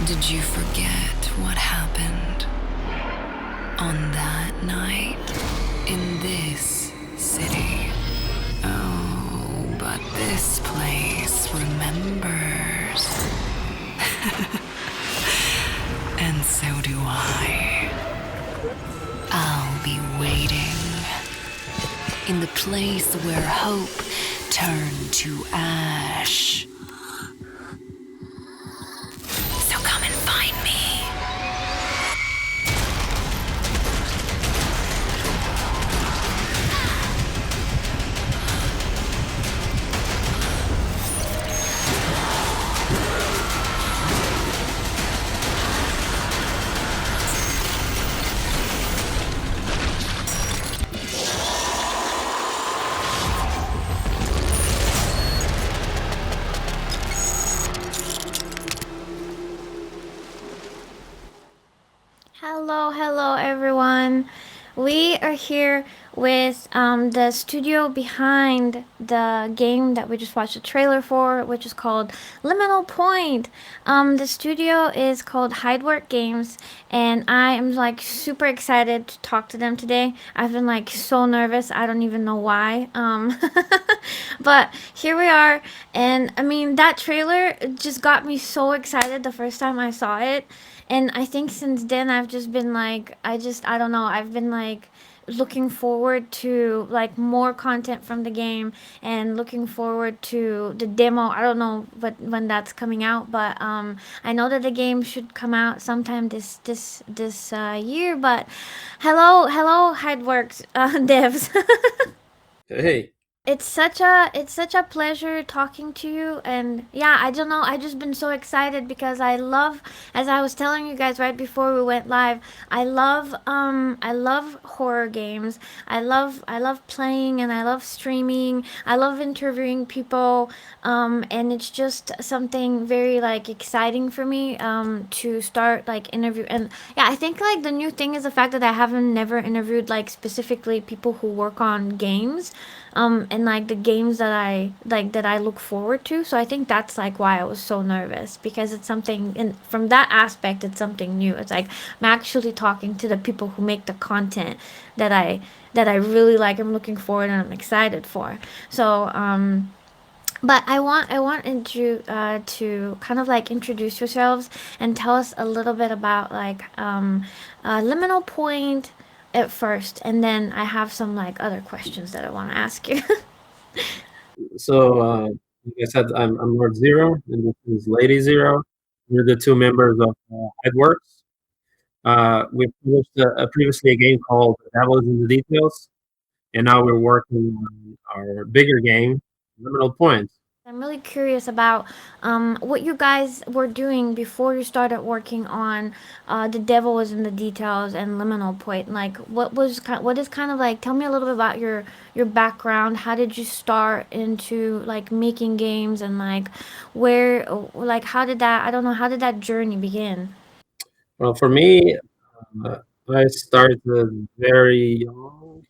Did you forget what happened on that night in this city? Oh, but this place remembers. And so do I. I'll be waiting in the place where hope turned to ash. So come and find me. Hello, everyone. We are here with the studio behind the game that we just watched the trailer for, which is called Liminal Point. The studio is called HideWorks Games, and I am like super excited to talk to them today. I've been like so nervous, I don't even know why. But here we are, and I mean, that trailer just got me so excited the first time I saw it. And I think since then I've just been like, I don't know, I've been like looking forward to like more content from the game and looking forward to the demo. I don't know when that's coming out, but I know that the game should come out sometime this year. But hello HideWorks devs. Hey, It's such a pleasure talking to you. And yeah, I don't know, I just been so excited because I love, as I was telling you guys right before we went live, I love horror games. I love playing, and I love streaming. I love interviewing people. And it's just something very like exciting for me to start like interview. And yeah, I think like the new thing is the fact that I haven't never interviewed like specifically people who work on games, and like the games that I look forward to. So I think that's like why I was so nervous, because it's something, and from that aspect it's something new. It's like I'm actually talking to the people who make the content that I really like. I'm looking forward and I'm excited for. So but I want to kind of like introduce yourselves and tell us a little bit about like Liminal Point at first, and then I have some like other questions that I want to ask you. like I said, I'm Lord Zero, and this is Lady Zero. We're the two members of HideWorks. We published previously a game called Devils in the Details, and now we're working on our bigger game, Liminal Point. I'm really curious about what you guys were doing before you started working on The Devil Was in the Details and Liminal Point. Like, what is kind of like? Tell me a little bit about your background. How did you start into like making games, and like where, like how did that? I don't know. How did that journey begin? Well, for me, uh, I started very young.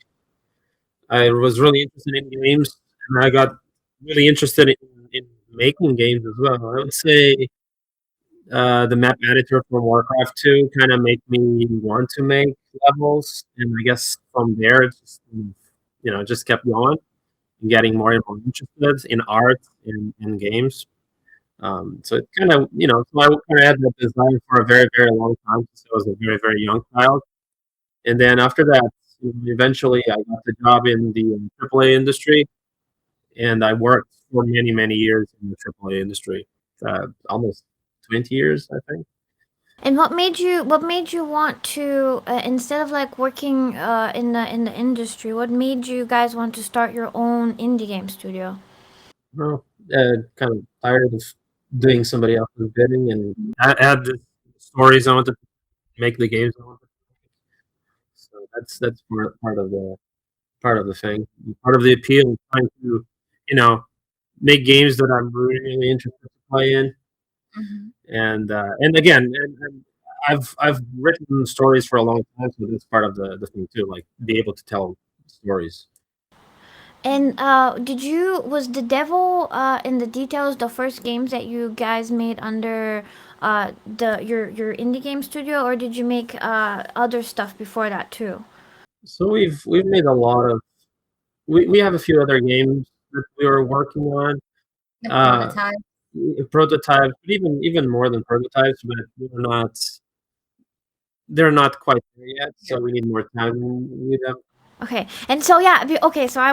I was really interested in games, and I got really interested in making games as well. I would say the map editor for Warcraft 2 kind of made me want to make levels, and I guess from there it just just kept going and getting more and more interested in art and games. So it kind of so I kind of had that desire for a very very long time since I was a very very young child, and then after that, eventually I got the job in the AAA industry, and I worked for many many years in the AAA industry, almost 20 years I think. And what made you want to, instead of like working in the industry, what made you guys want to start your own indie game studio? Well, kind of tired of doing somebody else's bidding, and I had the stories I wanted to make, the games I wanted to make. So that's part of the thing, part of the appeal of trying to, you know, make games that I'm really interested to play in. And again, and I've written stories for a long time, so that's part of the thing too, like be able to tell stories. And was The Devil in the Details the first games that you guys made under your indie game studio, or did you make other stuff before that too? So we've made a lot of we have a few other games that we were working on. The Uh, prototype. Prototypes, but even more than prototypes, but they're not quite there yet. So we need more time with them. Okay, and so yeah, okay, so I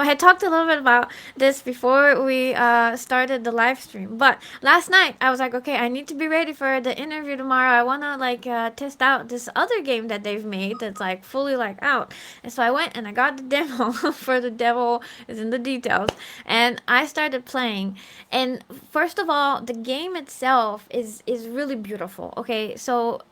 had talked a little bit about this before we started the live stream, but last night I was like, okay, I need to be ready for the interview tomorrow. I want to like test out this other game that they've made that's like fully like out, and so I went and I got the demo for the devil is in the details, and I started playing. And first of all, the game itself is really beautiful. Okay, so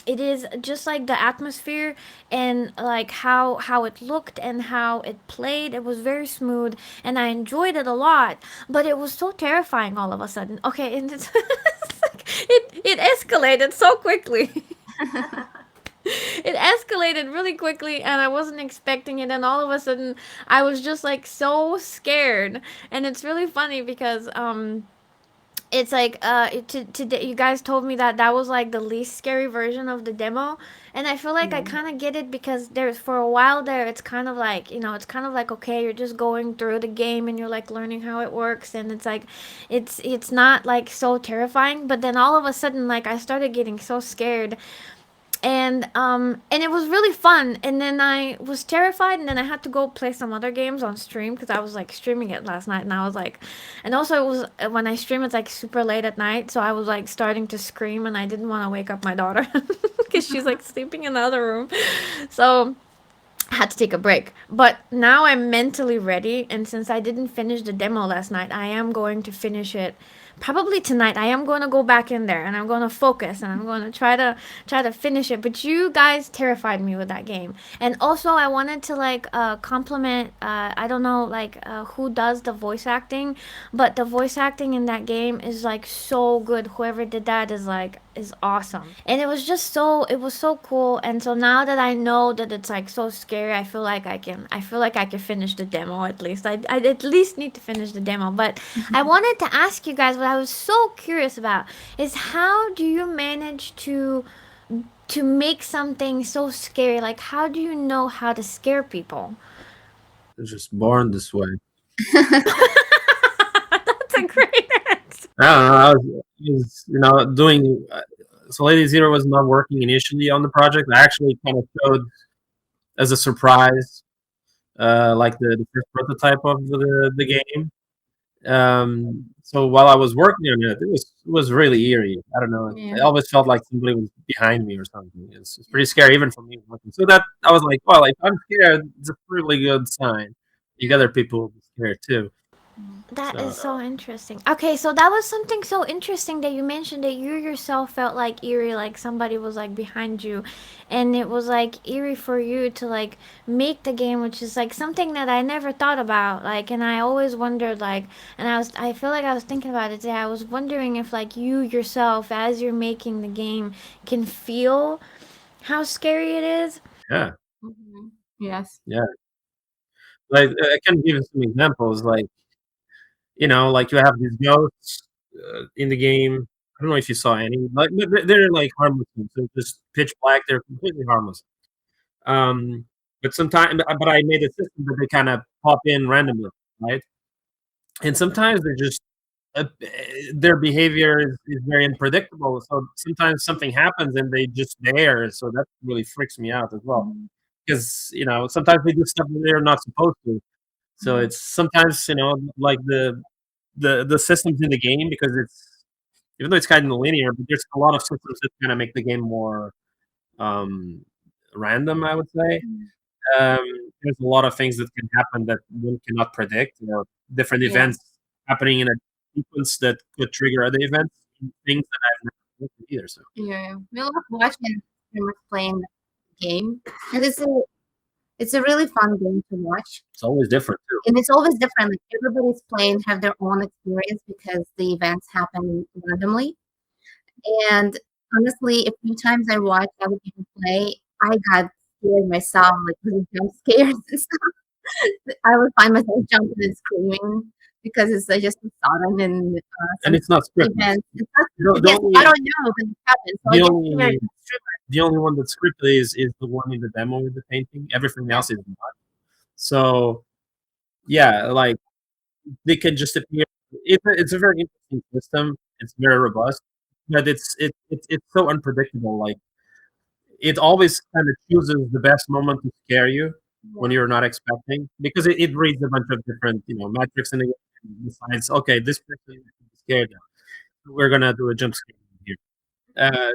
it is just like the atmosphere and like how it looked and how it played. It was very smooth and I enjoyed it a lot, but it was so terrifying all of a sudden. Okay, and it's, it's like, it escalated so quickly. It escalated really quickly and I wasn't expecting it, and all of a sudden I was just like so scared. And it's really funny because it's like today you guys told me that that was like the least scary version of the demo, and I feel like I Yeah. kind of get it because there's for a while there it's kind of like, it's kind of like, okay, you're just going through the game and you're like learning how it works, and it's like it's not like so terrifying, but then all of a sudden like I started getting so scared, and it was really fun, and then I was terrified, and then I had to go play some other games on stream because I was like streaming it last night, and I was like, and also it was when I stream it's like super late at night, so I was like starting to scream and I didn't want to wake up my daughter because she's like sleeping in the other room. So I had to take a break. But now I'm mentally ready, and since I didn't finish the demo last night, I am going to finish it probably tonight. I am going to go back in there and I'm going to focus and I'm going to try to finish it. But you guys terrified me with that game. And also I wanted to like compliment I don't know like who does the voice acting, but the voice acting in that game is like so good. Whoever did that is awesome. And it was so cool. And so now that I know that it's like so scary, I feel like I can finish the demo at least. I at least need to finish the demo. But I wanted to ask you guys what I was so curious about is how do you manage to make something so scary? Like how do you know how to scare people? They're just born this way. That's a great answer. I don't know. I was doing. So Lady Zero was not working initially on the project. I actually kind of showed as a surprise, like the first prototype of the game. So while I was working on it, it was really eerie. I don't know. Yeah. I always felt like somebody was behind me or something. It's pretty scary even for me working. So that I was like, well, if I'm scared, it's a really good sign. The other people will be scared too. That So is so interesting. Okay, so that was something so interesting that you mentioned that you yourself felt like eerie, like somebody was like behind you, and it was like eerie for you to like make the game, which is like something that I never thought about. Like, and I always wondered, like, and I feel like I was thinking about it today. I was wondering if like you yourself, as you're making the game, can feel how scary it is. yeah, Yes. yeah. Like I can give you some examples. Like like you have these ghosts in the game. I don't know if you saw any. Like they're like harmless. So just pitch black. They're completely harmless. But sometimes, but I made a system that they kind of pop in randomly, right? And sometimes they're just their behavior is very unpredictable. So sometimes something happens and they just there. So that really freaks me out as well. Because sometimes they do stuff that they're not supposed to. So it's sometimes like the systems in the game, because it's even though it's kind of linear, but there's a lot of systems that kind of make the game more um, random, I would say. Um, there's a lot of things that can happen that one cannot predict, different Yeah. events happening in a sequence that could trigger other events, things that I've never predicted either. So Yeah. We love watching streamers playing the game, and it's a really fun game to watch. it's always different too. And it's always different. Like everybody's playing have their own experience because the events happen randomly. And honestly, a few times I watched other people play, I got scared myself, like with jump scares and stuff. I would find myself jumping and screaming because it's just sudden and and some it's not scripted. events. It's not, The yes, I only don't know, but it happens. So I the get scared. only the only one that's scripted is the one in the demo with the painting. Everything Yeah. else is not. So yeah, like they can just appear. It's a very interesting system. It's very robust, but it's so unpredictable. Like it always kind of chooses the best moment to scare you when you're not expecting, because it reads a bunch of different metrics and it decides, okay, this person is scared now, so we're gonna do a jump scare here.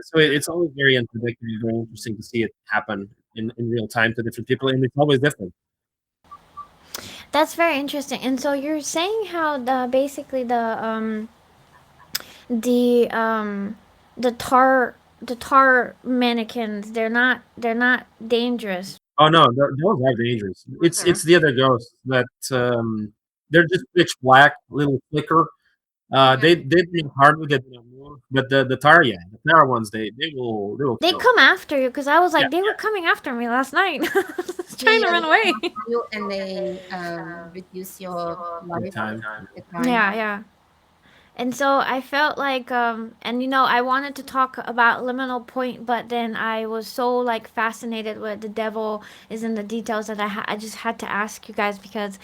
So it's always very unpredictable, very interesting to see it happen in real time to different people, and it's always different. That's very interesting. And so you're saying how the basically the um the tar mannequins, they're not dangerous. Oh no, those are dangerous. It's the other ghosts that they're just pitch black, little flicker. They do hardly get them more, but the Tara, yeah, the Tara ones, they will They kill. come after you because I was Yeah, like, they were coming after me last night. I was Yeah, trying to yeah, run they away. come up to you and they reduce your the life time. at time. Yeah, yeah. And so I felt like, and I wanted to talk about Liminal Point, but then I was so like fascinated with the devil is in the details that I just had to ask you guys because,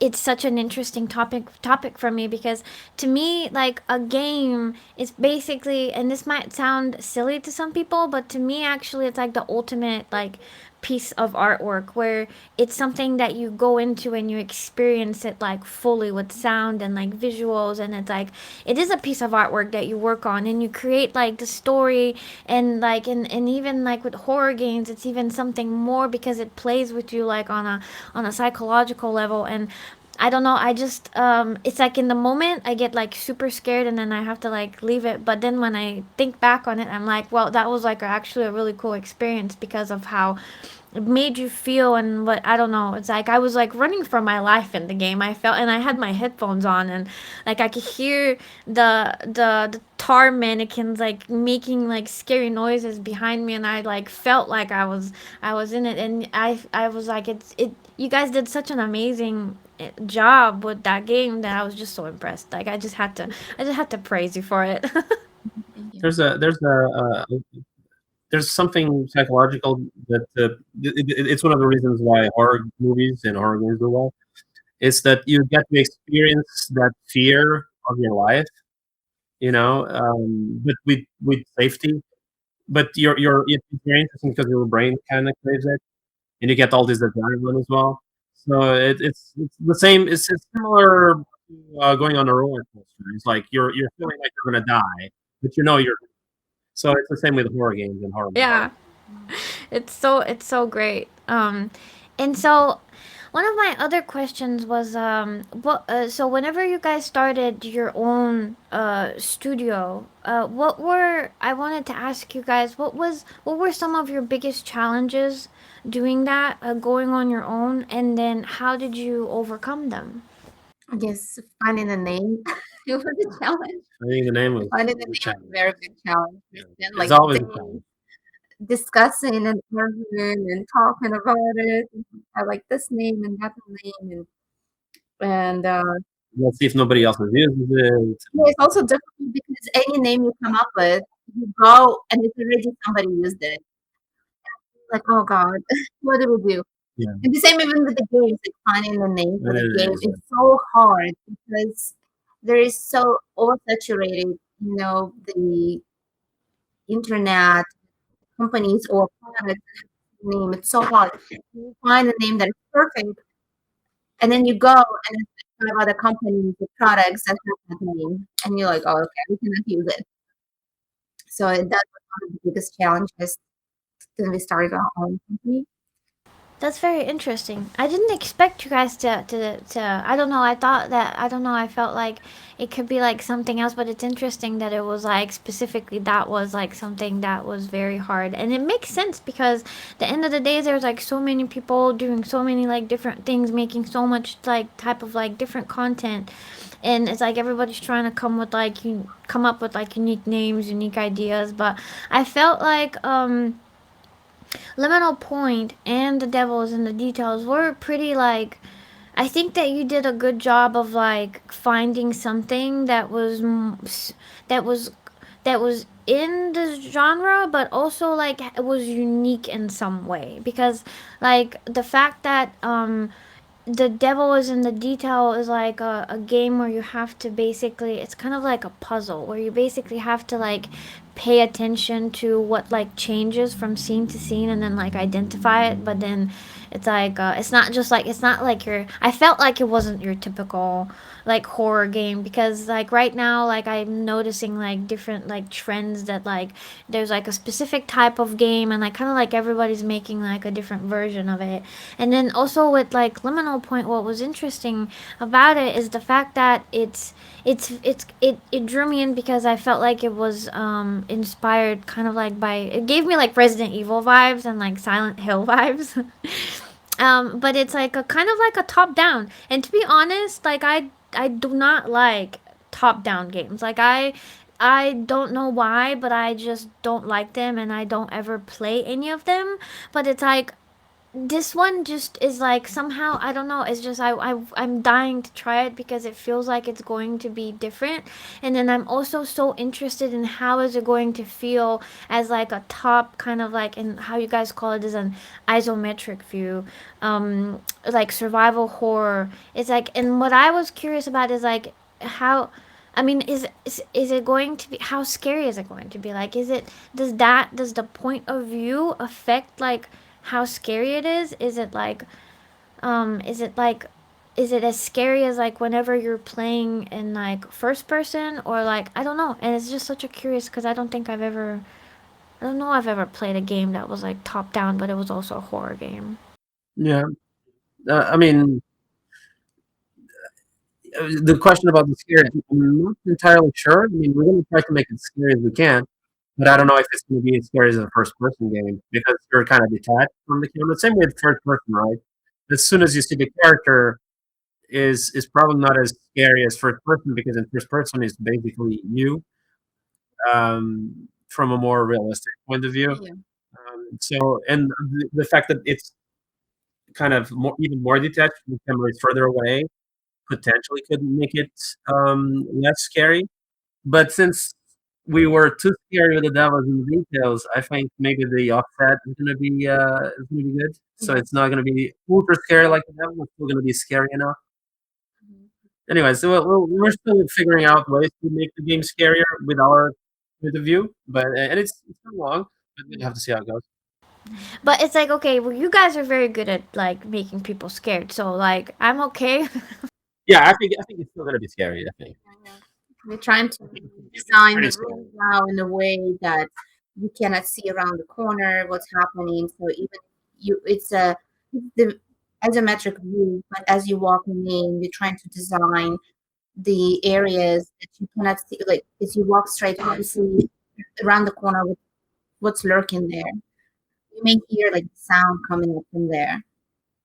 it's such an interesting topic for me because to me like a game is basically, and this might sound silly to some people, but to me actually it's like the ultimate like piece of artwork where it's something that you go into and you experience it like fully with sound and like visuals, and it's like it is a piece of artwork that you work on and you create like the story, and like and even like with horror games it's even something more because it plays with you like on a psychological level. And I don't know. I just it's like in the moment I get like super scared and then I have to like leave it. But then when I think back on it, I'm like, well, that was like actually a really cool experience because of how it made you feel. And what, I don't know, it's like I was like running for my life in the game. I felt, and I had my headphones on, and like I could hear the tar mannequins like making like scary noises behind me, and I like felt like I was in it. And I was like, it you guys did such an amazing job with that game that I was just so impressed. Like I just had to praise you for it. Thank you. There's something psychological that it's one of the reasons why horror movies and horror games do well. Is that you get to experience that fear of your life, but with safety. But it's very interesting because your brain kind of craves it, and you get all this adrenaline as well. So it's the same. It's similar to going on a roller coaster. It's like you're feeling like you're gonna die, but you're. So it's the same with horror games and horror movies. Yeah. It's so great. And so one of my other questions was what so whenever you guys started your own studio, what were I wanted to ask you guys what were some of your biggest challenges doing that, going on your own, and then how did you overcome them? I guess finding a name it was a challenge. I think the name was Finding a the name was challenge. a very big challenge. Yeah. Then It's like always a days challenge. discussing and arguing and talking about it. I like this name and that name and Let's see if nobody else uses it. yeah, it's also difficult because any name you come up with, you go and it's already somebody used it. Like, oh God, what do we do? Yeah, And the same even with the games, like finding a name for the it game is. is so hard because there is so oversaturated, the internet companies or products name. It's so hard. You find a name that is perfect, and then you go and there's 5 other companies with products that have that name, and you're like, oh, okay, we cannot use it. So that was one of the biggest challenges when we started our own company. That's very interesting. I didn't expect you guys to I don't know, I thought that I don't know, I felt like it could be like something else, but it's interesting that it was like specifically that was like something that was very hard. And it makes sense because the end of the day there's like so many people doing so many like different things, making so much like type of like different content. And it's like everybody's trying to come up with like unique names, unique ideas, but I felt like Liminal Point and The Devils in the Details were pretty like I think that you did a good job of like finding something that was that was that was in the genre, but also like it was unique in some way, because like the fact that the devil is in the detail is like a game where you have to basically, it's kind of like a puzzle where you basically have to like pay attention to what like changes from scene to scene and then like identify it. But then it's like it's not just like, it's not like your, I felt like it wasn't your typical like horror game, because like right now like I'm noticing like different like trends that like there's like a specific type of game, and like kind of like everybody's making like a different version of it. And then also with like Liminal Point, what was interesting about it is the fact that it drew me in because I felt like it was inspired kind of like by, it gave me like Resident Evil vibes and like Silent Hill vibes. But it's like a kind of like a top down. And to be honest, like I do not like top down games. Like I don't know why, but I just don't like them, and I don't ever play any of them. But it's like this one just is like somehow, I don't know, it's just I'm dying to try it because it feels like it's going to be different. And then I'm also so interested in how is it going to feel as like a top kind of like, in how you guys call it, is an isometric view, like survival horror. It's like, and what I was curious about is like how, I mean, is it going to be, how scary is it going to be? Like, is it, does the point of view affect like how scary it is? Is it like, is it like, is it as scary as like whenever you're playing in like first person, or like, I don't know. And it's just such a curious, because I don't think I've ever, I don't know I've ever played a game that was like top down, but it was also a horror game. Yeah. I mean, the question about the scary, I'm not entirely sure. I mean, we're going to try to make it as scary as we can, but I don't know if it's going to be as scary as a first-person game because you're kind of detached from the camera. Same with third-person, right? As soon as you see the character, is probably not as scary as first-person because in first-person is basically you from a more realistic point of view. Yeah. So, and the fact that it's kind of more, even more detached, the camera is further away, potentially could make it less scary. But since we were too scary with the devils in the details, I think maybe the offset is gonna be good. So Yeah. it's not gonna be ultra scary like the devil. It's still gonna be scary enough. Anyway, so we're still figuring out ways to make the game scarier with our point of view, but and it's not long, but we'll have to see how it goes. But it's like, okay, well, you guys are very good at like making people scared, so like I'm okay. Yeah, I think it's still gonna be scary. I think Yeah. We're trying to it's design pretty the scary. room now in a way that you cannot see around the corner what's happening. So even it's a, the isometric view, but as you walk in, you're trying to design the areas that you cannot see. Like as you walk straight, you see around the corner what's lurking there. You may hear like sound coming up from there,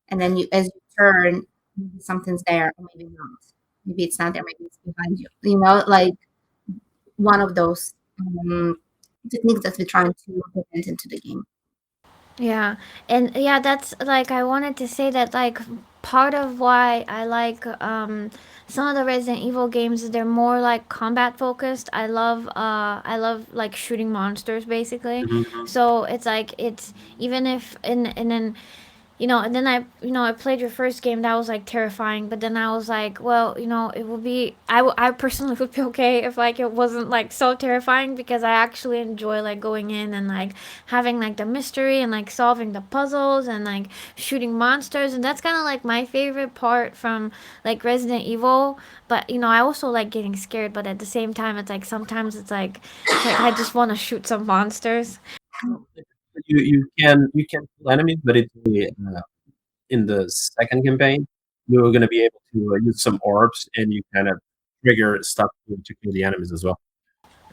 and then you, as you turn, maybe something's there, or maybe not. Maybe it's not there. Maybe it's behind you. You know, like one of those techniques that we're trying to implement into the game. Yeah, and yeah, that's like, I wanted to say that like part of why I like some of the Resident Evil games is they're more like combat focused. I love like shooting monsters basically. Mhm. So it's like, it's even if, and then and then I played your first game, that was like terrifying, but then I was like, well, it would be, I personally would be okay if like it wasn't like so terrifying, because I actually enjoy like going in and like having like the mystery and like solving the puzzles and like shooting monsters, and that's kind of like my favorite part from like Resident Evil. But I also like getting scared, but at the same time it's like sometimes it's like I just want to shoot some monsters. You can kill enemies, but it's only, in the second campaign, you're gonna be able to use some orbs, and you kind of trigger stuff to kill the enemies as well.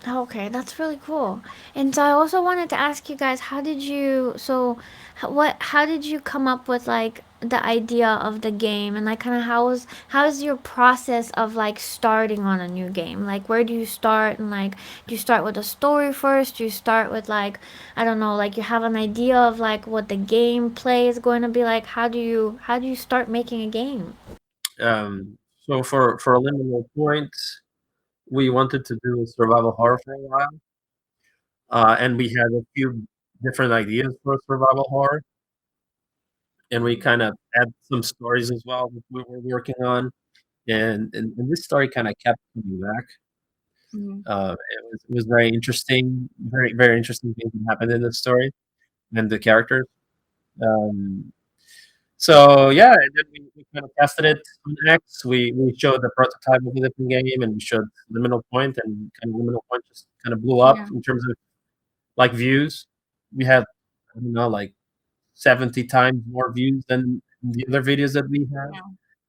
Okay, that's really cool. And so I also wanted to ask you guys, how did you come up with like the idea of the game, and like kind of how is your process of like starting on a new game? Like where do you start, and like do you start with a story first? Do you start with like, I don't know, like you have an idea of like what the gameplay is going to be like? How do you start making a game? So for Liminal Point, we wanted to do a survival horror for a while, and we had a few different ideas for survival horror, and we kind of had some stories as well that we were working on, and this story kind of kept coming back. Mhm. It was very interesting, very interesting things that happened in the story and the characters. Um, so yeah, and then we kind of tested it on X. We showed the prototype of the different game, and we showed Liminal Point, and kind of Liminal Point just kind of blew up Yeah. in terms of like views. We had, I don't know, like 70 times more views than the other videos that we had. Yeah.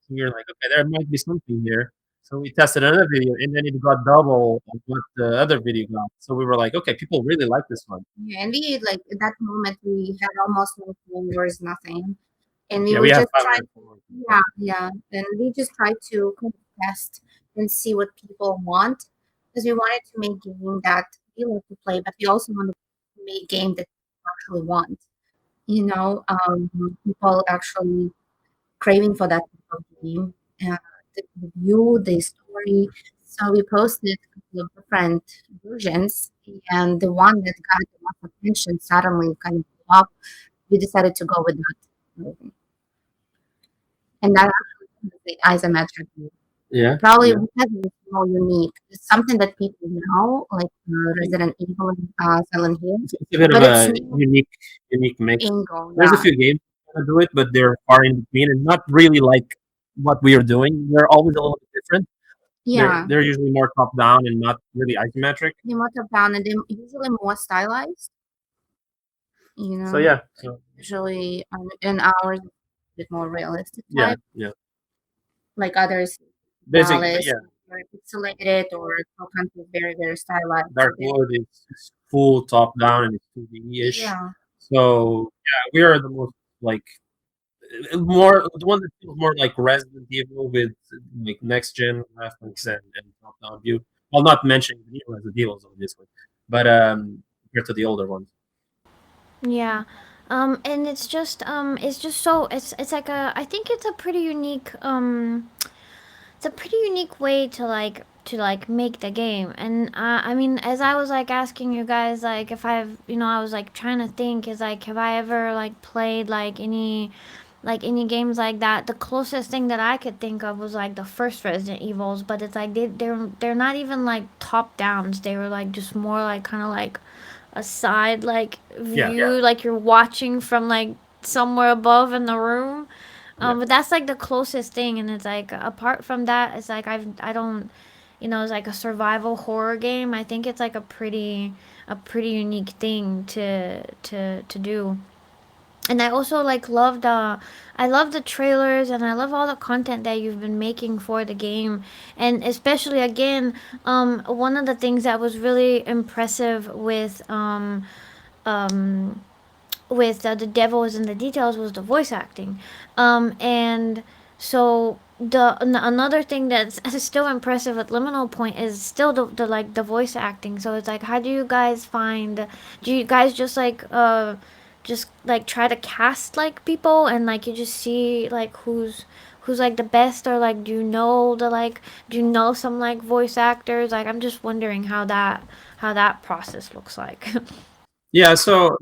So we were like, okay, there might be something here. So we tested another video, and then it got double of what the other video got. So we were like, okay, people really like this one. Yeah, and we like at that moment we had almost no followers, nothing, and we Yeah, were we have just trying. 500 followers. Yeah, yeah, and we just tried to kind of test and see what people want because we wanted to make game that we like to play, but we also want to make game that people actually want. People actually craving for that type of game, uh, the view, the story. So we posted a couple of different versions, and the one that got the most attention suddenly kind of blew up. We decided to go with that, and that actually is the isometric view. Yeah, Probably yeah. because it's more unique. It's something that people know, like Resident Evil and Silent Hill, It's a bit of but it's a new unique mix. angle. There's a Yeah, few games that do it, but they're far in between and not really like what we are doing. They're always a little bit different. They're yeah. they're usually more top down and not really isometric. They more top down and they're usually more stylized. You So know, yeah, so usually in ours a bit more realistic yeah, type, yeah. like others But realistic, yeah, very pixelated, or sometimes very very stylized. So Dark Wood is full top down and it's 2D ish. yeah, So yeah, we are the most like more the one that feels more like Resident Evil with like next gen graphics and top down view. Well, not mentioning the new Resident Evils obviously, but compared to the older ones. Yeah. And it's just so it's like I think it's a pretty unique it's a pretty unique way to like make the game. And I mean, as I was like asking you guys, like if I've, I was like trying to think, is like, have I ever like played like any games like that? The closest thing that I could think of was like the first Resident Evils, but it's like they're not even like top downs. They were like just more like kind of like a side like Yeah, view, like you're watching from like somewhere above in the room. yeah. But that's like the closest thing, and it's like apart from that, it's like I don't, it's like a survival horror game. I think it's like a pretty unique thing to do. And I also like loved I love the trailers, and I love all the content that you've been making for the game. And especially again, one of the things that was really impressive um with the devil is in the details was the voice acting. And so another thing that's still impressive at Liminal Point is still the like the voice acting. So it's like, how do you guys find, do you guys just like try to cast like people, and like you just see like who's like the best, or like do you know some like voice actors? Like I'm just wondering how that process looks like. Yeah, so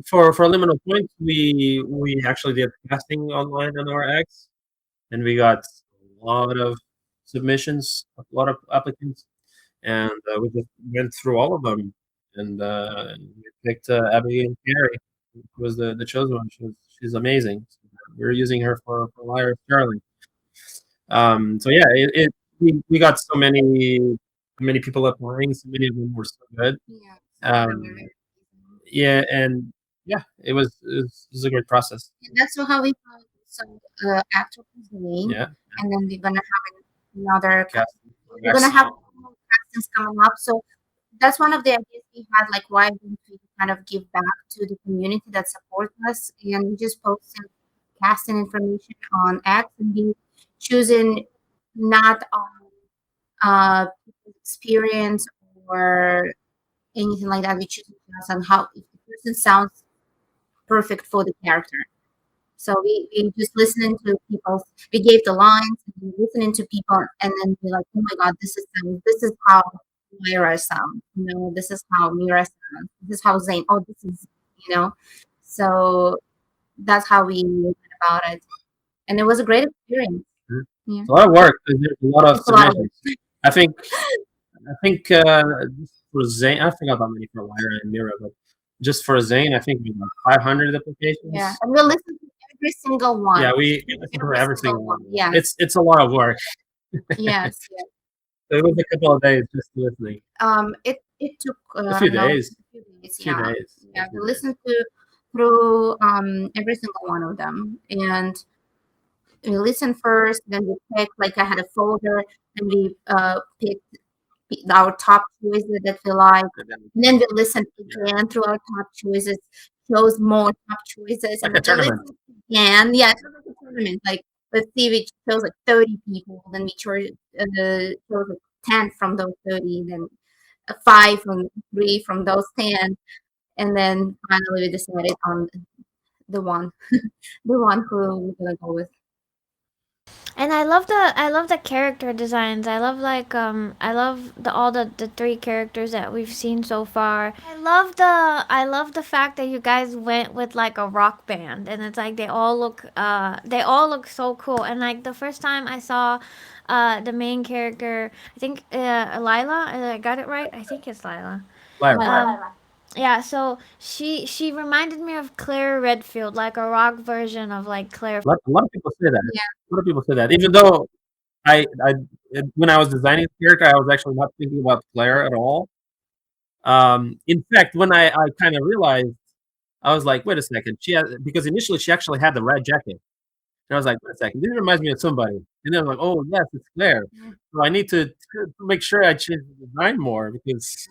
for Liminal Point, we actually did casting online on our X, and we got a lot of submissions, a lot of applicants, and we just went through all of them, and we picked Abigail Carey, who was the chosen one. She's amazing. We're using her for Lyra Sterling. So yeah, we got so many people applying. So many of them were so good. yeah. Some of them are Um, very yeah, and yeah, it was a great process. and that's how we found some actor who's the name, Yeah, and then we're gonna have another. cast We're gonna have more castings coming up. So that's one of the ideas we had. Like, why don't we kind of give back to the community that supports us? And we just posted casting information on X, and we choosing not on people's experience or anything like that. We choose on how if the person sounds perfect for the character. So we just listening to people. We gave the lines, and we listening to people, and then we're like, oh my god, this is how Lyra sounds. This is how Mira sounds. This is how Zane. Oh, this is you know. So that's how we went about it, and it was a great experience. Mhm. Yeah, It's a lot of work because there's a lot of it's a lot of work. submissions. I think I think just for Zane, I forgot how many for Lyra and Mira, but just for Zane, I think we got 500 Yeah, applications. and we'll listen to every single one. Yeah, we listen for every single one. Yeah. It's a lot of work. Yes. Yes. It was a couple of days just listening. It took A few days. a few days. Few Yeah. days. Yeah. A We few days. listened through every single one of them, and we listened first, then we picked, like I had a folder, and we picked our top choices that we like. And then, And then we listened again through our top choices, chose more top choices, like and a then we tournament. listened again. Yeah, it was like a tournament. Like, let's see, we chose like 30 people, then we chose like 10 from those 30, then 5 from 3 from those 10, and then finally we decided on the one, the one who we're gonna go with. And I love the character designs. I love the all the three characters that we've seen so far. I love the fact that you guys went with like a rock band, and it's like they all look so cool. And like the first time I saw the main character, I think Lila, I got it right. I think it's Lila. Lyra. Yeah, so she reminded me of Claire Redfield, like a rock version of like Claire. A lot of people say that. Yeah. A lot of people say that. Even though I when I was designing the character, I was actually not thinking about Claire at all. In fact, when I kind of realized, I was like, wait a second. Because initially she actually had the red jacket. And I was like, wait a second, this reminds me of somebody. And then I was like, oh yes, it's Claire. So I need to make sure I change the design more because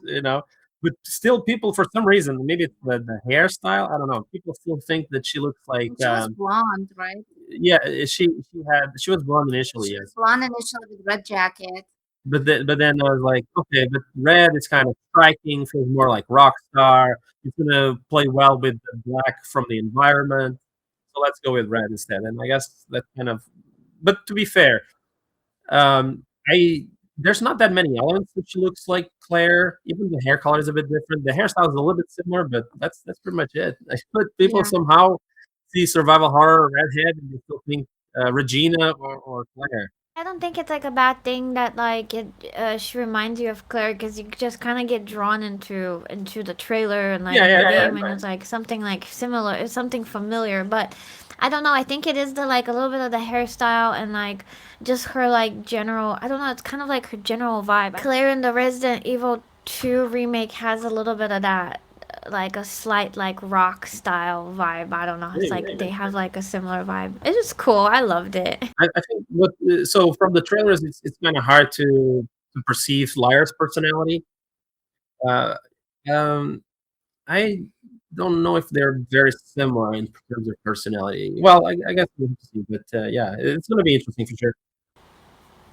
but still people for some reason, maybe it's the hairstyle, I don't know. People still think that she looks like She was blonde, right? yeah, she was blonde initially, She yes. was blonde initially with red jacket. But then I was like, okay, but red is kind of striking, feels more like rock star. It's gonna play well with the black from the environment. So let's go with red instead. And I guess that kind of but to be fair, I there's not that many elements that she looks like Claire. Even the hair color is a bit different. The hairstyle is a little bit similar, but that's pretty much it. But people Yeah. somehow see survival horror redhead and they still think Regina or Claire. I don't think it's like a bad thing that like it she reminds you of Claire, because you just kind of get drawn into the trailer and like Yeah, the yeah, game, right. and it's like something like similar, it's something familiar. But I don't know. I think it is the like a little bit of the hairstyle and like just her like general. I don't know. It's kind of like her general vibe. Claire in the Resident Evil 2 remake has a little bit of that, like a slight like rock style vibe. I don't know. It's Maybe, like they maybe. have like a similar vibe. It was cool. I loved it. I think so from the trailers, it's kind of hard to perceive Lyra's personality. Uh, um, I don't know if they're very similar in terms of personality. Well, I guess we'll have to see, but yeah, it's going to be interesting for sure.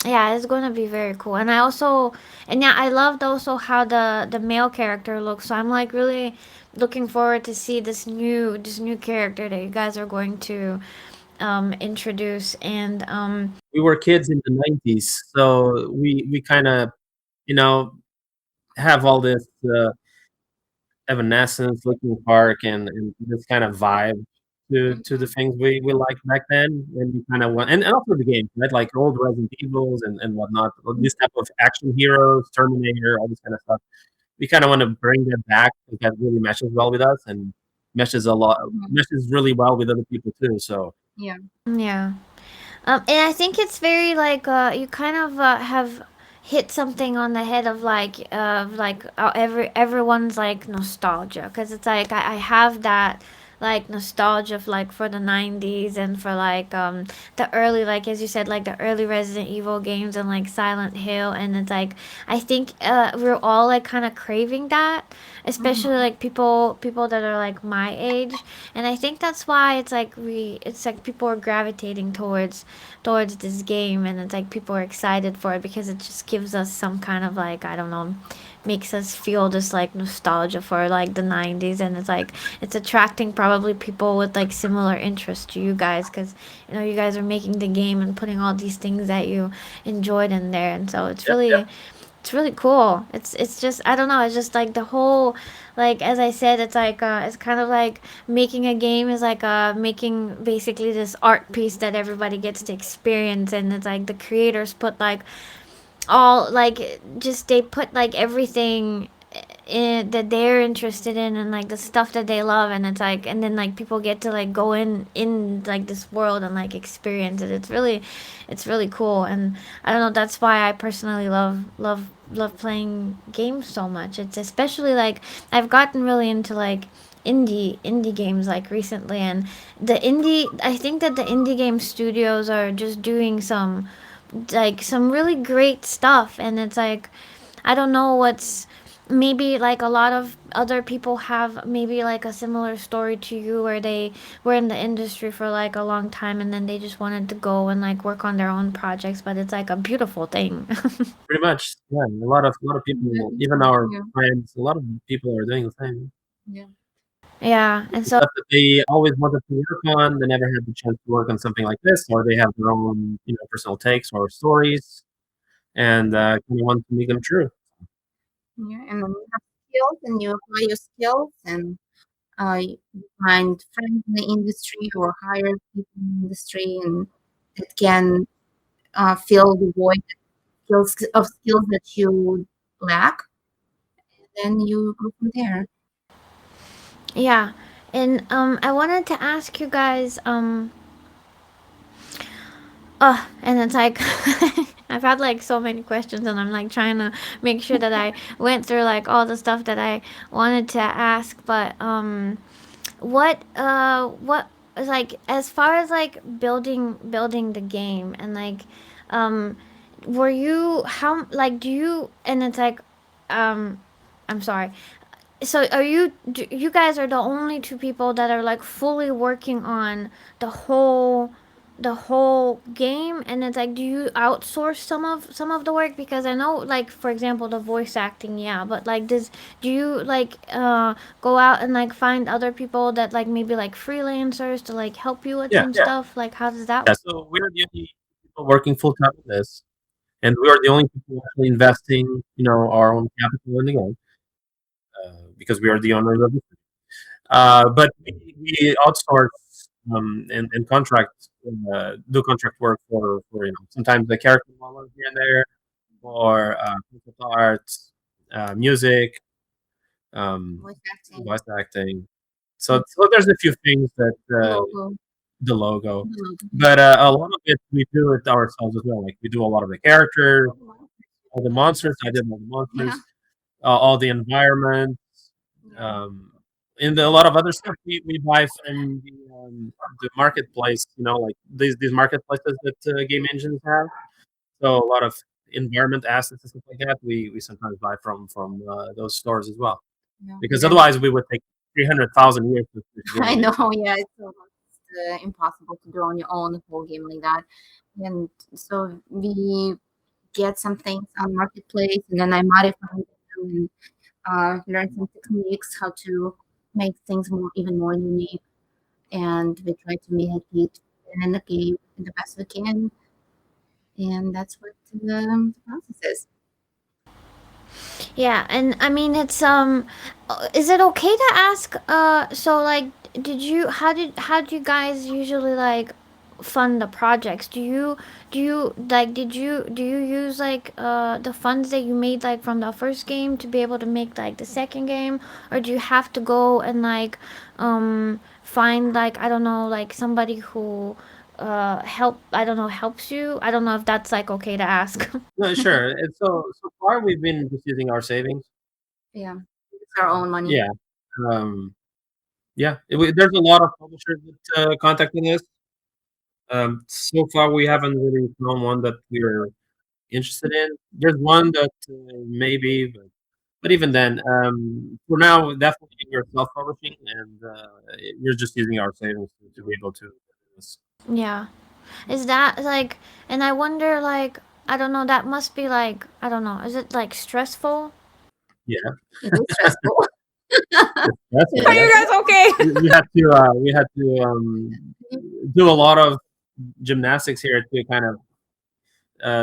Yeah, it's gonna be very cool. And yeah, I loved also how the male character looks. So I'm like really looking forward to see this new character that you guys are going to introduce. And We were kids in the 90s, so we kind of you know have all this Evanescence, Linkin Park, and this kind of vibe to the things we liked back then, and we kind of want and also the games, right? Like old Resident Evils and whatnot. This type of action heroes, Terminator, all this kind of stuff. We kind of want to bring that back because that really meshes well with us and meshes really well with other people too. So Yeah. yeah. And I think it's very like you kind of have hit something on the head of everyone's like nostalgia, because it's like I have that like nostalgia of like for the 90s and for like the early, like as you said, like the early Resident Evil games and like Silent Hill. And it's like I think we're all like kind of craving that, especially like people that are like my age. And I think that's why it's like people are gravitating towards this game, and it's like people are excited for it because it just gives us some kind of like, I don't know, makes us feel this like nostalgia for like the 90s, and it's like it's attracting probably people with like similar interests to you guys, because you know you guys are making the game and putting all these things that you enjoyed in there, and so Yeah, yeah. it's really cool. It's just I don't know. It's just like the whole, like as I said, it's like it's kind of like making a game is like making basically this art piece that everybody gets to experience, and it's like the creators put like all like just they put like everything that they're interested in and like the stuff that they love, and it's like and then like people get to like go in like this world and like experience it. It's really cool, and I don't know, that's why I personally love playing games so much. It's especially like I've gotten really into like indie games like recently, and the indie I think that the indie game studios are just doing some really great stuff, and it's like I don't know what's maybe like a lot of other people have maybe like a similar story to you where they were in the industry for like a long time and then they just wanted to go and like work on their own projects, but it's like a beautiful thing. Pretty much. Yeah, a lot of people, even our friends, a lot of people are doing the same. Yeah. Yeah, and so Stuff that they always wanted to work on, they never had the chance to work on something like this, or they have their own, personal takes or stories, and kind of want to make them true. Yeah, and then you have skills and you apply your skills and you find friends in the industry or hire people in the industry and that can fill the void skills that you lack. Then you go from there. yeah, and I wanted to ask you guys and it's like I've had like so many questions, and I'm like trying to make sure that I went through like all the stuff that I wanted to ask. But what is like as far as like building the game and like um were you how like do you and it's like um I'm sorry, so you guys are the only two people that are like fully working on the whole game, and it's like do you outsource some of the work? Because I know like for example the voice acting, yeah, but like do you like go out and like find other people that like maybe like freelancers to like help you with Yeah, some stuff? Like how does that yeah. work? So we're the only people working full time on this, and we are the only people actually investing, our own capital in the game, because we are the owners of it. But we outsource and contract do contract work for sometimes the character models here and there, or concept art, music, um, Voice acting, voice acting. So there's a few things that logo, the logo, the logo. but a lot of it we do it ourselves as well. Like we do a lot of the characters, all the monsters. I did all the Yeah. monsters, all the environment. Yeah. And a lot of other stuff we buy from the marketplace, like these marketplaces that game engines have. So a lot of environment assets and stuff like that, we sometimes buy from those stores as well. Yeah. Because Yeah. otherwise, we would take 300,000 years to I game. know, yeah, it's almost impossible to do on your own the whole game like that. And so we get some things on marketplace, and then I modify them and learn some techniques how to make things even more unique. And we try to make it in the game the best we can, and that's what the process is. Yeah, and I mean it's is it okay to ask so like did you how did you guys usually like fund the projects? Do you like do you use like the funds that you made like from the first game to be able to make like the second game, or do you have to go and like find like I don't know like somebody who helps you? I don't know if that's like okay to ask. No, sure. And so far, we've been just using our savings. Yeah, it's our own money. Yeah. Um, yeah. There's a lot of publishers that contacting us. So far, we haven't really found one that we're interested in. There's one that maybe, but even then, for now, definitely you're self-publishing, and you're just using our savings to be able to do this. Yeah. Is that like, and I wonder, like, I don't know, that must be like, I don't know, is it like stressful? Yeah, It is stressful. that's Are yeah. you guys okay? We had to do a lot of gymnastics here to kind of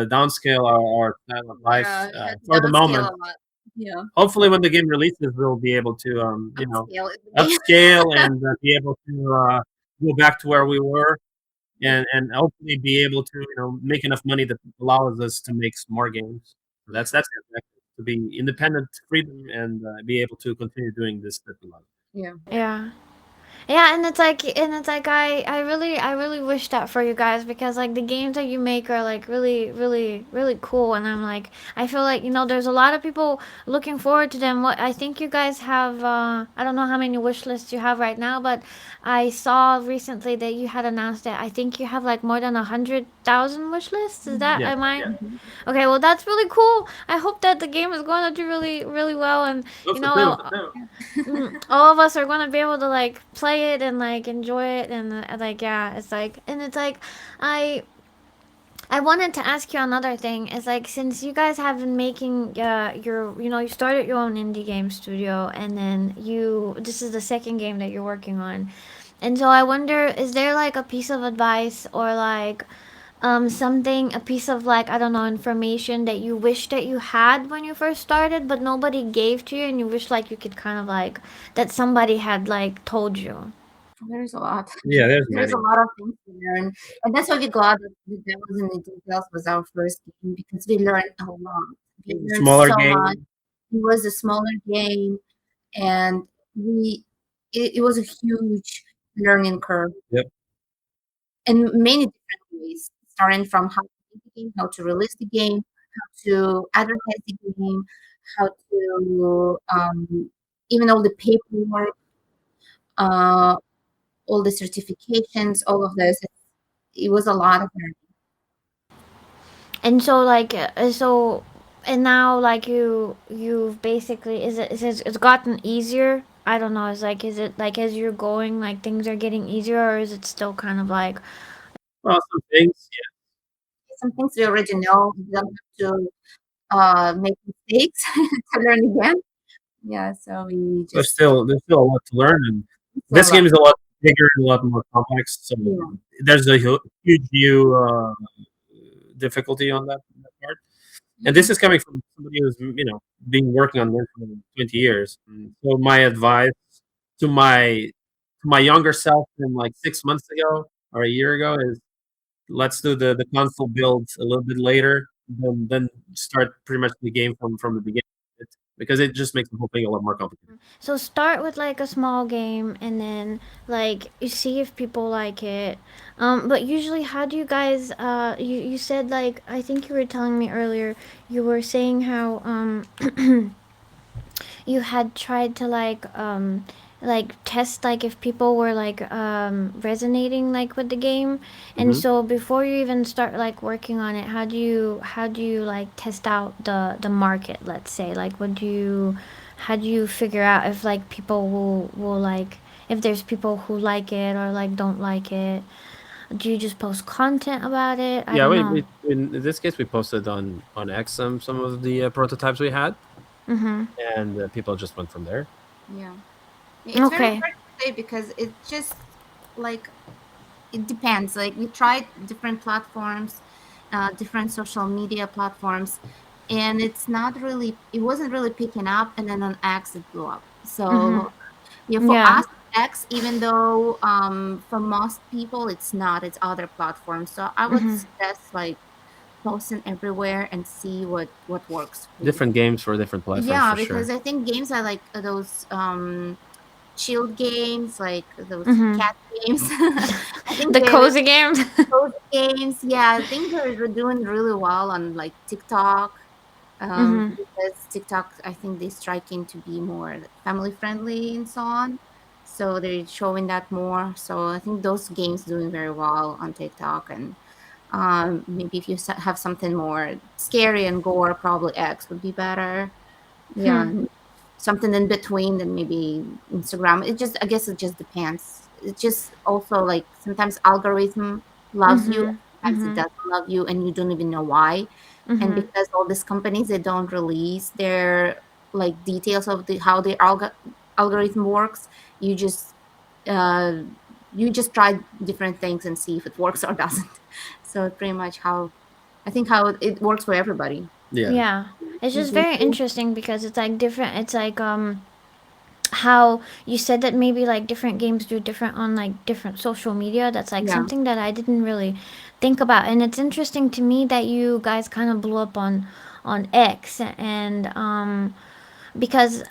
downscale our style of life Yeah, you had to for the downscale moment. a lot. Yeah, Hopefully, when the game releases, we'll be able to upscale it. upscale and be able to go back to where we were, and hopefully be able to make enough money that allows us to make some more games. So that's the objective, to be independent, freedom, and be able to continue doing this that we love. Yeah. Yeah. Yeah, and it's like I really wish that for you guys because like the games that you make are like really cool and I'm like I feel like there's a lot of people looking forward to them. What I think you guys have I don't know how many wish lists you have right now, but I saw recently that you had announced that I think you have like more than 100,000 wish lists. Is that Yeah, am I? yeah. Mhm. Okay, well that's really cool. I hope that the game is going to do really well and Hope you so know too. all of us are gonna be able to like play it and like enjoy it and like yeah it's like I I wanted to ask you another thing. It's like since you guys have been making your you started your own indie game studio and then you this is the second game that you're working on. And so I wonder is there like a piece of advice or like something a piece of like I don't know information that you wish that you had when you first started but nobody gave to you and you wish like you could kind of like that somebody had like told you. There's a lot. Yeah, there's There's many a lot of things to learn, and that's why we're glad that the Devils in the Details was our first game because we learned a lot. We learned smaller so much. game. It was a smaller game, and we it was a huge learning curve Yep. in many different ways, starting from how to make the game, how to release the game, how to advertise the game, how to even all the paperwork, uh, all the certifications, all of those. It was a lot of learning. And so like and now like you've basically it's gotten easier. I don't know. It's like is it like as you're going like things are getting easier or is it still kind of like Well, some things, Some things we already know. We don't have to make mistakes to learn again. Yeah, so we just there's still a lot to learn, and still this learn. game is a lot bigger and a lot more complex. So Yeah. there's a huge new difficulty on that part. And this is coming from somebody who's been working on this for 20 years. And so my advice to my younger self from like 6 months ago or a year ago is let's do the console build a little bit later, then start pretty much the game from the beginning, because it just makes the whole thing a lot more complicated. so start with like a small game and then like you see if people like it. But usually how do you guys you said like I think you were telling me earlier you were saying how you had tried to like test like if people were like resonating like with the game and Hmm. so before you even start like working on it how do you like test out the market, let's say like what do you how do you figure out if like people will like if there's people who like it or like don't like it, do you just post content about it? I Yeah, don't we, know. we in this case we posted on X some of the prototypes we had, Mm-hmm. and people just went from there. Yeah. It's very Okay. hard to say because it just like it depends. Like we tried different platforms, different social media platforms, and it wasn't really picking up. And then on X it blew up. Mm-hmm. So yeah, for Yeah. us, X, even though for most people it's not, it's other platforms. So I would Mm-hmm. suggest like posting everywhere and see what works for you. Different games for different platforms Yeah, for because sure. I think games are like those chilled games, like those Mm-hmm. cat games. I think The cozy games. those games, yeah, I think they're doing really well on like TikTok. Mm-hmm. Because TikTok, I think they strike in to be more like, family friendly and so on. So they're showing that more. So I think those games doing very well on TikTok. And maybe if you have something more scary and gore, probably X would be better. Yeah, Hmm. and something in between, then maybe Instagram. I guess it just depends. It just also like sometimes algorithm loves you, Mm-hmm. and sometimes it Mm-hmm. doesn't love you, and you don't even know why. And Mm-hmm. because all these companies they don't release their like details of how the algorithm works. You just uh, you just try different things and see if it works or doesn't. So pretty much how I think how it works for everybody. Yeah. Yeah. It's just Mhm. very interesting because it's like different. It's like how you said that maybe like different games do different on like different social media. That's like Yeah, something that I didn't really think about. And it's interesting to me that you guys kind of blew up on X and because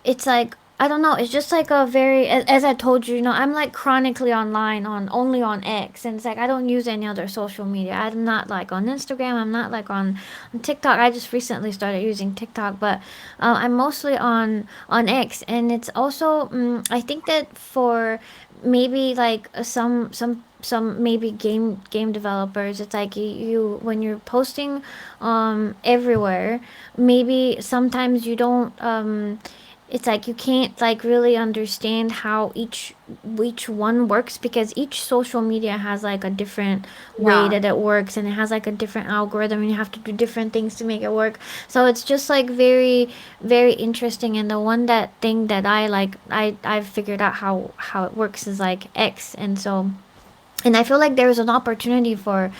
it's like I don't know. It's just like a very, as I told you, I'm like chronically online on only on X, and it's like I don't use any other social media. I'm not like on Instagram. I'm not like on TikTok. I just recently started using TikTok, but I'm mostly on X, and it's also I think that for maybe like some maybe game developers, it's like you when you're posting everywhere, maybe sometimes you don't it's like you can't like really understand how each one works because each social media has like a different way yeah, that it works, and it has like a different algorithm, and you have to do different things to make it work. So it's just like very very interesting. And the one that thing that I like I've figured out how it works is like X. And I feel like there's an opportunity for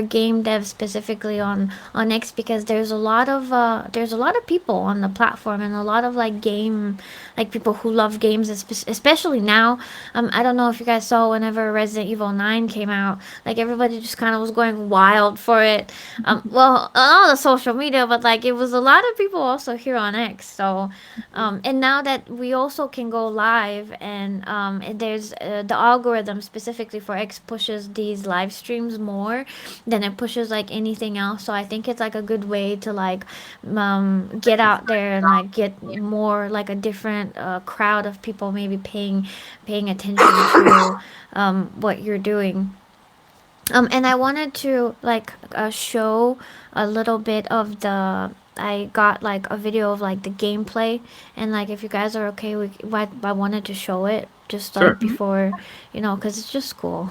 game devs specifically on X, because there's a lot of people on the platform, and a lot of like game like people who love games, especially now. I don't know if you guys saw whenever Resident Evil 9 came out, like everybody just kind of was going wild for it. Well, on all the social media, but like it was a lot of people also here on X. So and now that we also can go live, and there's the algorithm specifically for X pushes these live streams more than it pushes like anything else. So I think it's like a good way to like get out there and like get more like a different crowd of people maybe paying attention to what you're doing. And I wanted to like show a little bit of the. I got like a video of like the gameplay, and like if you guys are okay, I wanted to show it just like Sure. before, because it's just cool,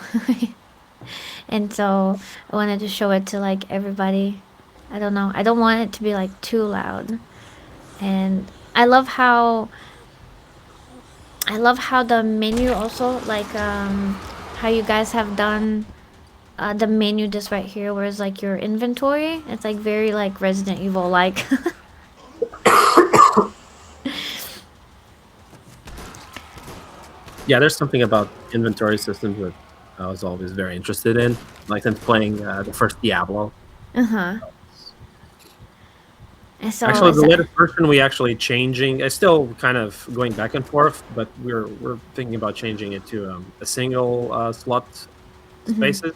and so I wanted to show it to like everybody. I don't know. I don't want it to be like too loud, and I love how the menu also like how you guys have done the menu just right here, whereas like your inventory, it's like very like Resident Evil like. Yeah, there's something about inventory systems that I was always very interested in. Like since playing the first Diablo. Uh-huh. And so Actually, is the that. latest version we actually changing. It's still kind of going back and forth, but we're thinking about changing it to a single slot spaces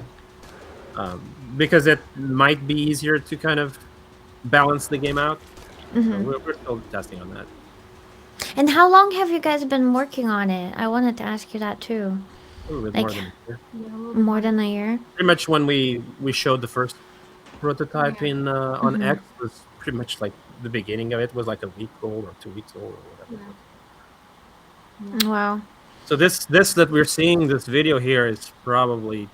because it might be easier to kind of balance the game out. So we're still testing on that. And how long have you guys been working on it? I wanted to ask you that too. A little bit Like more than a year. yeah, a little bit more more. than a year? Pretty much when we showed the first prototype Yeah, in on X was pretty much like the beginning of it was like a week old or 2 weeks old or whatever it yeah, was. yeah. Wow. So this that we're seeing this video here is probably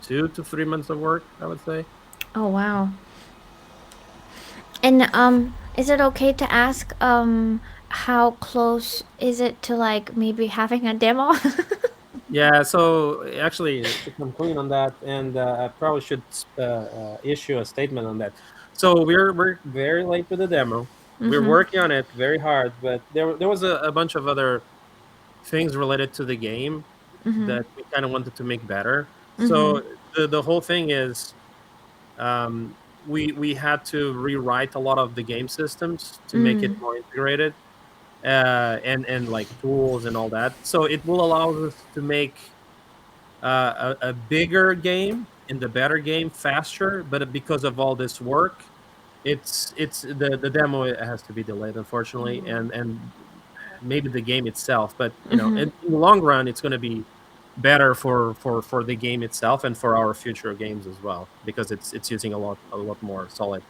2 to 3 months of work, I would say. Oh wow. And is it okay to ask how close is it to like maybe having a demo? Yeah, so actually, to come clean on that, and I probably should issue a statement on that. So we're very late with the demo. We're working on it very hard, but there was a bunch of other things related to the game that we kind of wanted to make better. So the whole thing is um, we had to rewrite a lot of the game systems to make it more integrated and like tools and all that. So it will allow us to make a bigger game and the better game faster. But because of all this work, it's the demo has to be delayed, unfortunately, and maybe the game itself. But in the long run, it's going to be better for the game itself and for our future games as well, because it's using a lot more solid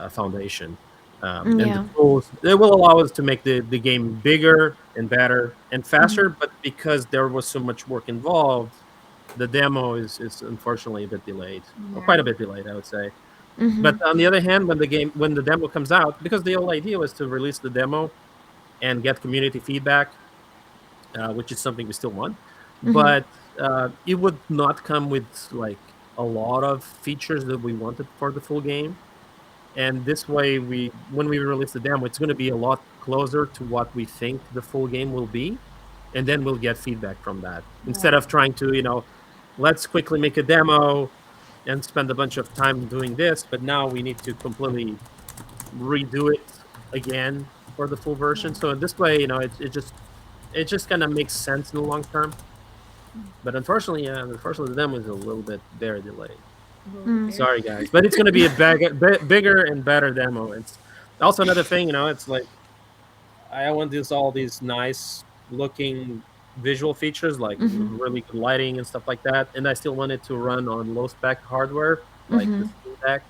foundation. And the Yeah. tools, they will allow us to make the game bigger and better and faster. But because there was so much work involved, the demo is unfortunately a bit delayed, or Yeah. quite a bit delayed, I would say. Mm-hmm. But on the other hand, when the demo comes out, because the whole idea was to release the demo and get community feedback, which is something we still want, Mm-hmm. but it would not come with like a lot of features that we wanted for the full game. And this way, when we release the demo, it's going to be a lot closer to what we think the full game will be, and then we'll get feedback from that instead of trying to, let's quickly make a demo and spend a bunch of time doing this, but now we need to completely redo it again for the full version. So in this way, it just kind of makes sense in the long term. But unfortunately, the demo is a little bit very delayed. Sorry, guys, but it's going to be a bigger and better demo. It's also another thing, it's like I want all these nice looking visual features, like Mm-hmm. really good lighting and stuff like that, and I still want it to run on low spec hardware, like the Mm-hmm. Steam Deck.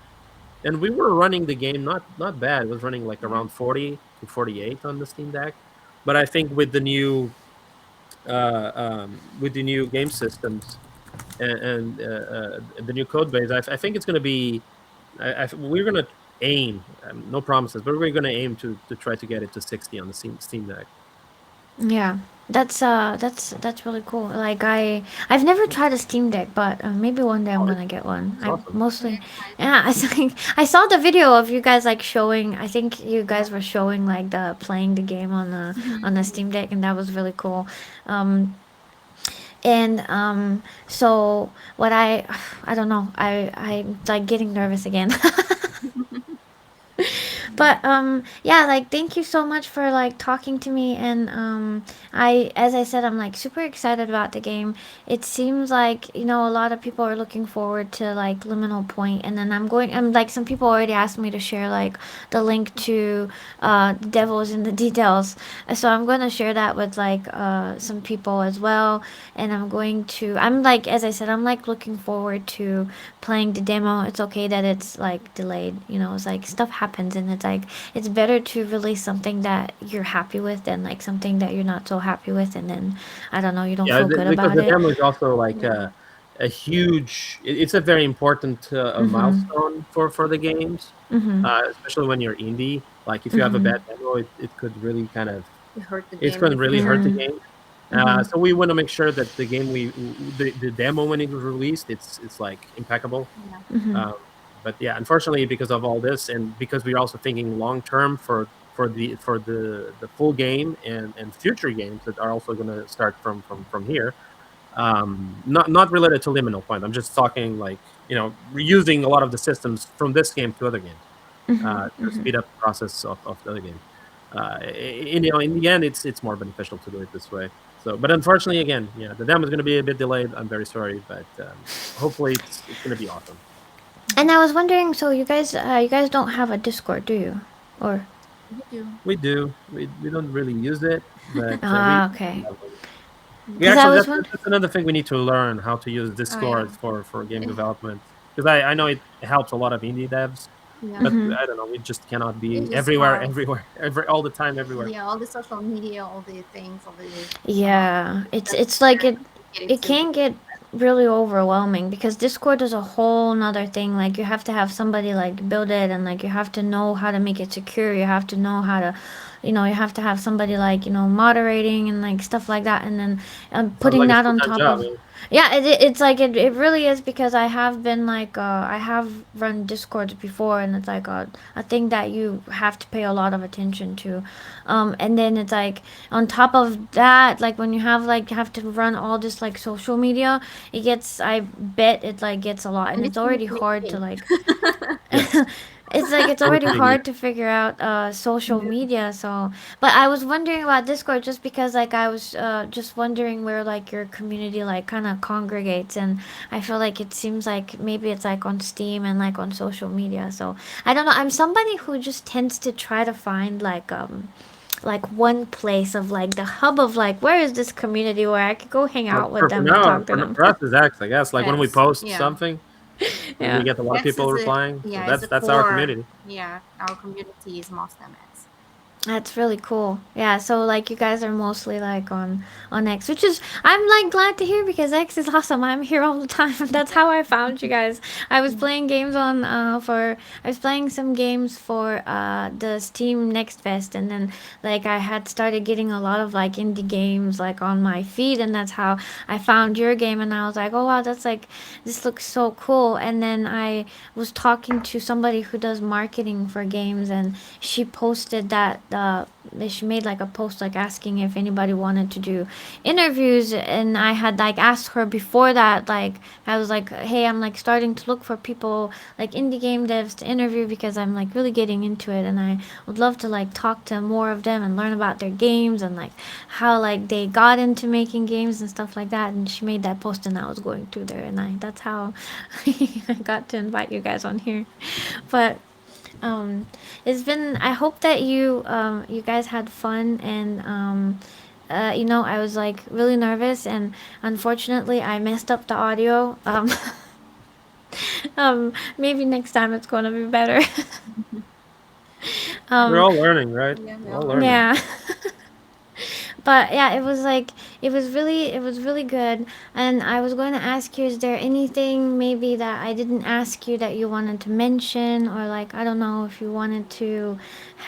And we were running the game not bad. It was running like around 40 to 48 on the Steam Deck, but I think with the new game systems and the new code base, I think it's going to be. We're going to aim, no promises, but we're going to aim to try to get it to 60 on the Steam Deck. Yeah, that's really cool. Like I've never tried a Steam Deck, but maybe one day I'm Oh, gonna get one. it's I awesome. mostly, yeah, I saw the video of you guys like showing. I think you guys were showing like the playing the game on the Steam Deck, and that was really cool. Um, and so what I don't know. I like getting nervous again. But yeah, like thank you so much for like talking to me, and I as I said, I'm like super excited about the game. It seems like, a lot of people are looking forward to like Liminal Point, and then I'm like, some people already asked me to share like the link to Devils in the Details. So I'm going to share that with like some people as well, and I'm like, as I said, I'm like looking forward to playing the demo. It's okay that it's like delayed. It's like stuff happens, and it's like it's better to release something that you're happy with than like something that you're not so happy with, and then I don't know, you don't Yeah, feel good because about the it. demo is also like a huge. It's a very important a Mhm. milestone for the games, Mhm. especially when you're indie. Like if you have a Mhm. bad demo, it could really kind of It hurt the it's game going in to the really hurt the future. Mhm. game. Mhm. So we want to make sure that the game the demo when it was released, it's like impeccable. Yeah. Mhm. Um, but yeah, unfortunately, because of all this, and because we're also thinking long term for the full game and future games that are also going to start from here. Not related to Liminal Point. I'm just talking like reusing a lot of the systems from this game to other games Mhm. to Mhm. speed up the process of the other games. In the end, it's more beneficial to do it this way. So, but unfortunately, again, yeah, the demo is going to be a bit delayed. I'm very sorry, but hopefully, it's going to be awesome. And I was wondering, so you guys don't have a Discord, do you? Or We do. We do. We don't really use it, but we okay. have one. We Because I actually was that's another thing we need to learn how to use Oh yeah. Discord for game development because I know it helps a lot of indie devs, Yeah. but Mhm. I don't know. We just cannot It's be just everywhere, hard. everywhere, all the time, everywhere. Yeah, all the social media, all the things, all the Yeah, it's that's it's like very it complicated it to can get really overwhelming because Discord is a whole nother thing. Like you have to have somebody like build it, and like you have to know how to make it secure. You have to know how to, you have to have somebody like, moderating and like stuff like that, and then Sounds putting like a that full on time top job. of. Yeah, it's like it really is because I have been like I have run Discords before, and it's like a thing that you have to pay a lot of attention to, and then it's like on top of that, like when you have to run all this like social media, it gets, I bet it like gets a lot, and and it's it's really already hard to crazy. like Yes, it's already everything is. hard to figure out social media. So but I was wondering about Discord just because like I was just wondering where like your community like kind of congregates, and I feel like it seems like maybe it's like on Steam and like on social media. So I don't know, I'm somebody who just tends to try to find like one place of like the hub of like where is this community where I could go hang Well, out with for them and now, talk to them. for us, is X, I guess. Like when we X. post Yeah. something, we Yeah. get a lot of X people is it. replying. So Yeah, it's that's the that's our core. community. Yeah, our community is Mostem X. That's really cool. Yeah, so like you guys are mostly like on X, which is I'm like glad to hear because X is awesome. I'm here all the time. That's how I found you guys. I was playing games on for I was playing some games for the Steam Next Fest, and then like I had started getting a lot of like indie games like on my feed, and that's how I found your game, and I was like, "Oh wow, that's like this looks so cool." And then I was talking to somebody who does marketing for games, and she posted that she made like a post like asking if anybody wanted to do interviews, and I had like asked her before that, like I was like, hey, I'm like starting to look for people like indie game devs to interview because I'm like really getting into it, and I would love to like talk to more of them and learn about their games and like how like they got into making games and stuff like that. And she made that post, and I was going through there, and I that's how I got to invite you guys on here. But um, it's been. I hope that you guys had fun, and you know, I was like really nervous, and unfortunately, I messed up the audio. Maybe next time it's gonna be better. We're um, all learning, right? Yeah, we We're all all learn. learning. yeah. But yeah, it was like it was really good. And I was going to ask you, is there anything maybe that I didn't ask you that you wanted to mention, or like I don't know if you wanted to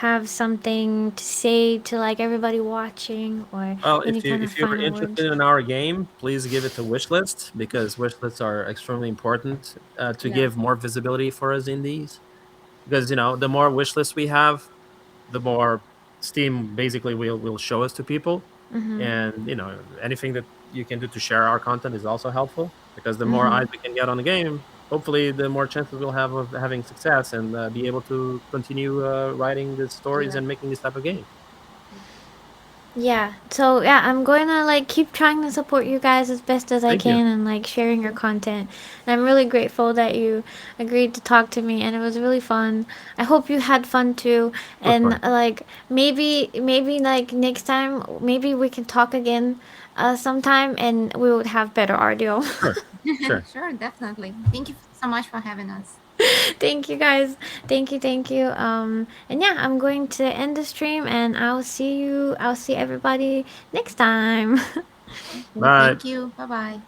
have something to say to like everybody watching, or Well, any kind of if you're final words? interested in our game, please give it a wish list because wish lists are extremely important to Yeah. give more visibility for us indies. Because the more wish lists we have, the more Steam basically will show us to people, Mhm. and anything that you can do to share our content is also helpful because the more eyes Mhm. we can get on the game, hopefully the more chances we'll have of having success and be able to continue writing the stories Yeah. and making this type of game. Yeah. So yeah, I'm going to like keep trying to support you guys as best as I Thank you. can, and like sharing your content. And I'm really grateful that you agreed to talk to me, and it was really fun. I hope you had fun too. It was And fun. like maybe like next time maybe we can talk again sometime, and we would have better audio. Sure, sure. Sure, definitely. Thank you so much for having us. Thank you guys. Thank you. And yeah, I'm going to end the stream, and I'll see everybody next time. Okay, Bye. thank you. Bye bye.